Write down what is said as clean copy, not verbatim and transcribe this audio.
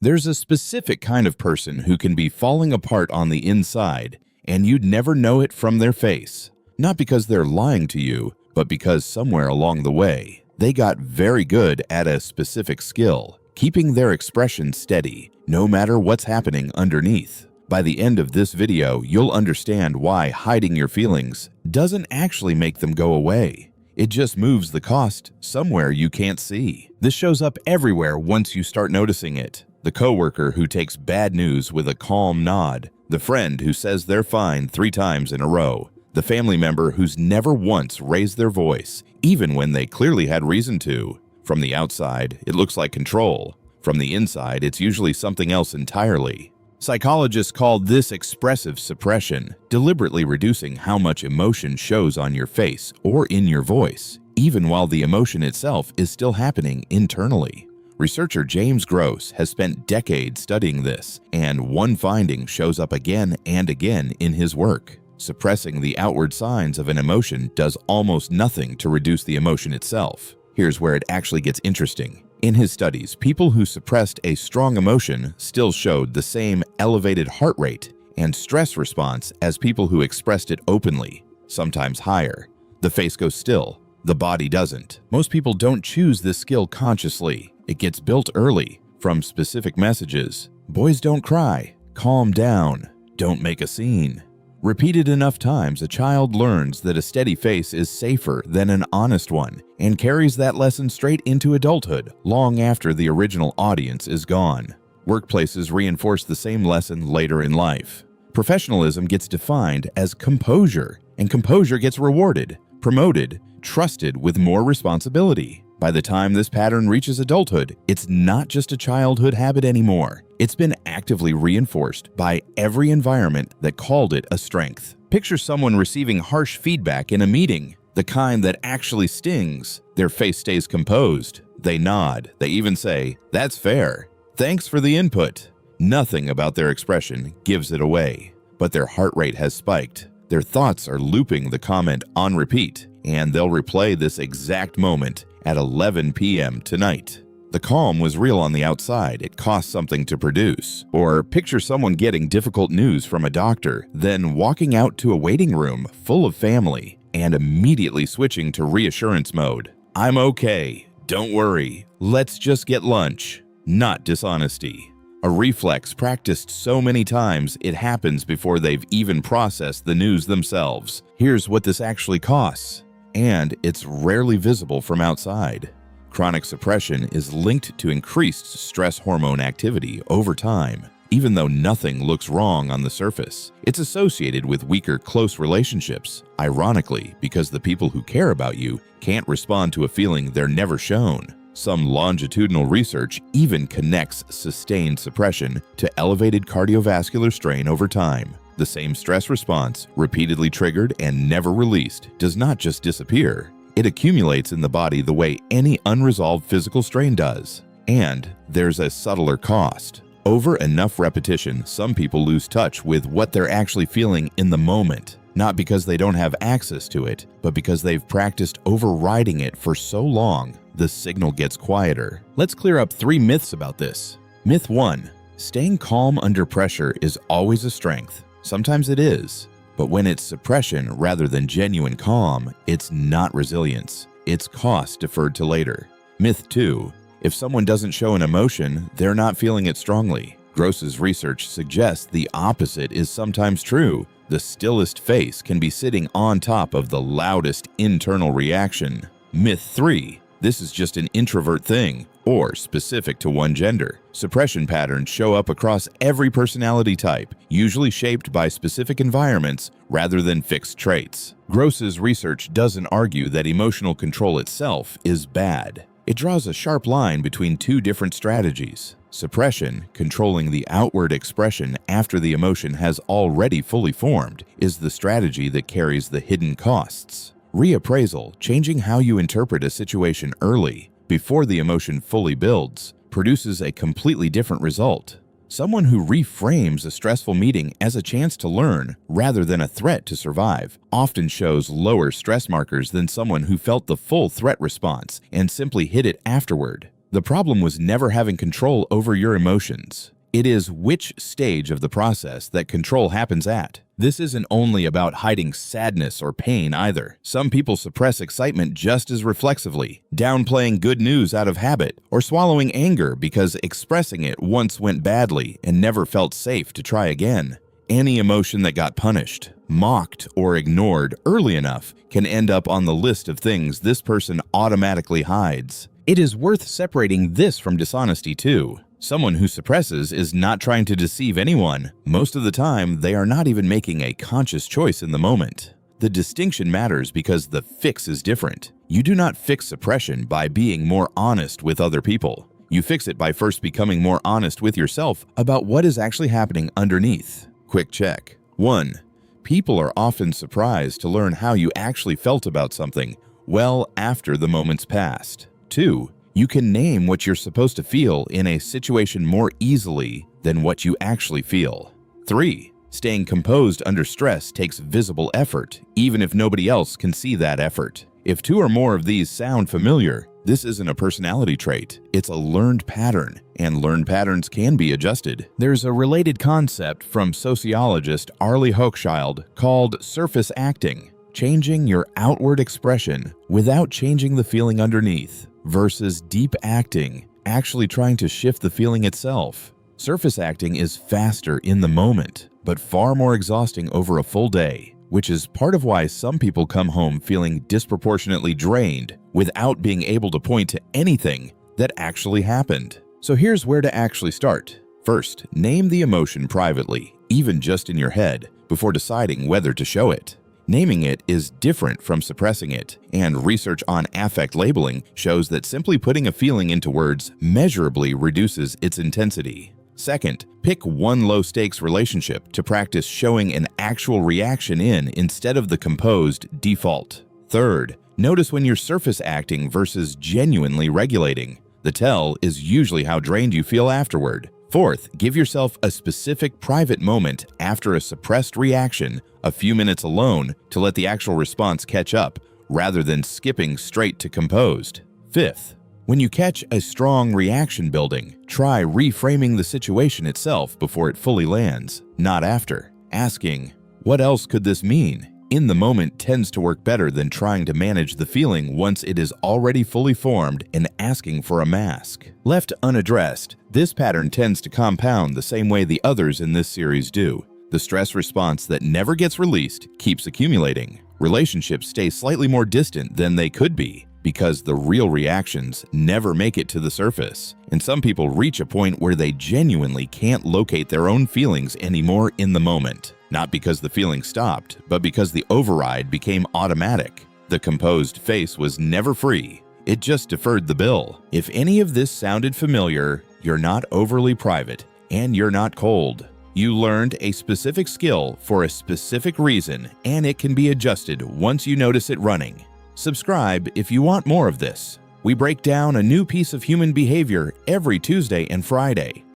There's a specific kind of person who can be falling apart on the inside, and you'd never know it from their face. Not because they're lying to you, but because somewhere along the way, they got very good at a specific skill, keeping their expression steady, no matter what's happening underneath. By the end of this video, you'll understand why hiding your feelings doesn't actually make them go away. It just moves the cost somewhere you can't see. This shows up everywhere once you start noticing it. The coworker who takes bad news with a calm nod, the friend who says they're fine 3 times in a row, the family member who's never once raised their voice, even when they clearly had reason to. From the outside, it looks like control. From the inside, it's usually something else entirely. Psychologists call this expressive suppression, deliberately reducing how much emotion shows on your face or in your voice, even while the emotion itself is still happening internally. Researcher James Gross has spent decades studying this, and one finding shows up again and again in his work. Suppressing the outward signs of an emotion does almost nothing to reduce the emotion itself. Here's where it actually gets interesting. In his studies, people who suppressed a strong emotion still showed the same elevated heart rate and stress response as people who expressed it openly, sometimes higher. The face goes still, the body doesn't. Most people don't choose this skill consciously. It gets built early, from specific messages. Boys don't cry, calm down, don't make a scene. Repeated enough times, a child learns that a steady face is safer than an honest one and carries that lesson straight into adulthood long after the original audience is gone. Workplaces reinforce the same lesson later in life. Professionalism gets defined as composure, and composure gets rewarded, promoted, trusted with more responsibility. By the time this pattern reaches adulthood, it's not just a childhood habit anymore. It's been actively reinforced by every environment that called it a strength. Picture someone receiving harsh feedback in a meeting, the kind that actually stings. Their face stays composed. They nod. They even say, "That's fair. Thanks for the input." Nothing about their expression gives it away, but their heart rate has spiked. Their thoughts are looping the comment on repeat, and they'll replay this exact moment at 11 p.m. tonight. The calm was real on the outside. It cost something to produce. Or picture someone getting difficult news from a doctor, then walking out to a waiting room full of family and immediately switching to reassurance mode. "I'm okay. Don't worry. Let's just get lunch." Not dishonesty. A reflex practiced so many times it happens before they've even processed the news themselves. Here's what this actually costs. And it's rarely visible from outside. Chronic suppression is linked to increased stress hormone activity over time. Even though nothing looks wrong on the surface, it's associated with weaker close relationships, ironically, because the people who care about you can't respond to a feeling they're never shown. Some longitudinal research even connects sustained suppression to elevated cardiovascular strain over time. The same stress response, repeatedly triggered and never released, does not just disappear. It accumulates in the body the way any unresolved physical strain does. And there's a subtler cost. Over enough repetition, some people lose touch with what they're actually feeling in the moment. Not because they don't have access to it, but because they've practiced overriding it for so long, the signal gets quieter. Let's clear up 3 myths about this. Myth 1. Staying calm under pressure is always a strength. Sometimes it is, but when it's suppression rather than genuine calm, it's not resilience. It's cost deferred to later. Myth 2. If someone doesn't show an emotion, they're not feeling it strongly. Gross's research suggests the opposite is sometimes true. The stillest face can be sitting on top of the loudest internal reaction. Myth 3. This is just an introvert thing, or specific to one gender. Suppression patterns show up across every personality type, usually shaped by specific environments rather than fixed traits. Gross's research doesn't argue that emotional control itself is bad. It draws a sharp line between 2 different strategies. Suppression, controlling the outward expression after the emotion has already fully formed, is the strategy that carries the hidden costs. Reappraisal, changing how you interpret a situation early, before the emotion fully builds, produces a completely different result. Someone who reframes a stressful meeting as a chance to learn rather than a threat to survive often shows lower stress markers than someone who felt the full threat response and simply hid it afterward. The problem was never having control over your emotions. It is which stage of the process that control happens at. This isn't only about hiding sadness or pain either. Some people suppress excitement just as reflexively, downplaying good news out of habit, or swallowing anger because expressing it once went badly and never felt safe to try again. Any emotion that got punished, mocked, or ignored early enough can end up on the list of things this person automatically hides. It is worth separating this from dishonesty too. Someone who suppresses is not trying to deceive anyone. Most of the time, they are not even making a conscious choice in the moment. The distinction matters because the fix is different. You do not fix suppression by being more honest with other people. You fix it by first becoming more honest with yourself about what is actually happening underneath. Quick check. 1. People are often surprised to learn how you actually felt about something well after the moment's passed. 2. You can name what you're supposed to feel in a situation more easily than what you actually feel. 3. Staying composed under stress takes visible effort, even if nobody else can see that effort. If 2 or more of these sound familiar, this isn't a personality trait. It's a learned pattern, and learned patterns can be adjusted. There's a related concept from sociologist Arlie Hochschild called surface acting, changing your outward expression without changing the feeling underneath, versus deep acting, actually trying to shift the feeling itself. Surface acting is faster in the moment, but far more exhausting over a full day, which is part of why some people come home feeling disproportionately drained without being able to point to anything that actually happened. So here's where to actually start. First, name the emotion privately, even just in your head, before deciding whether to show it. Naming it is different from suppressing it, and research on affect labeling shows that simply putting a feeling into words measurably reduces its intensity. Second, pick one low-stakes relationship to practice showing an actual reaction in instead of the composed default. Third, notice when you're surface acting versus genuinely regulating. The tell is usually how drained you feel afterward. Fourth, give yourself a specific private moment after a suppressed reaction, a few minutes alone, to let the actual response catch up, rather than skipping straight to composed. Fifth, when you catch a strong reaction building, try reframing the situation itself before it fully lands, not after. Asking, "What else could this mean?" in the moment tends to work better than trying to manage the feeling once it is already fully formed and asking for a mask. Left unaddressed, this pattern tends to compound the same way the others in this series do. The stress response that never gets released keeps accumulating. Relationships stay slightly more distant than they could be because the real reactions never make it to the surface. And some people reach a point where they genuinely can't locate their own feelings anymore in the moment. Not because the feeling stopped, but because the override became automatic. The composed face was never free. It just deferred the bill. If any of this sounded familiar, you're not overly private, and you're not cold. You learned a specific skill for a specific reason, and it can be adjusted once you notice it running. Subscribe if you want more of this. We break down a new piece of human behavior every Tuesday and Friday.